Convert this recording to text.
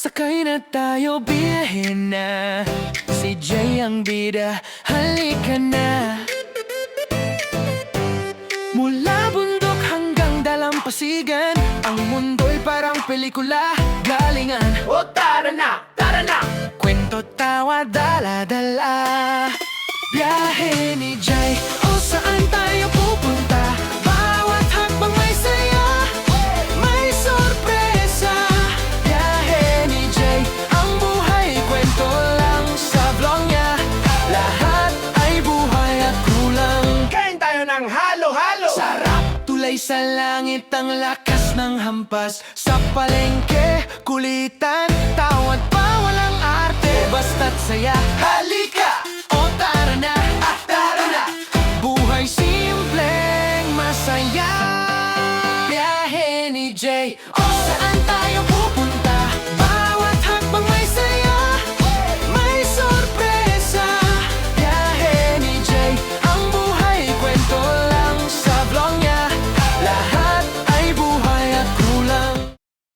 Sakay na tayo, biyahin na. Si Jay ang bida, halika na. Mula bundok hanggang dalampasigan, ang mundo'y parang pelikula, galingan. O tara na, tara na! Kwento, tawa, dala-dala. Biyahe ni Jay, o saan tayo pupunta? Bawat hakbang may saya, may sorpresa. Biyahe ni Jay, ang buhay kwento lang sa vlog niya. Lahat ay buhay at kulang. Kain tayo ng halo-halo! Sarap! Tulay sa langit ang lakas ng hampas. Sa palengke, kulitan, tawad pa, walang arte, basta't saya.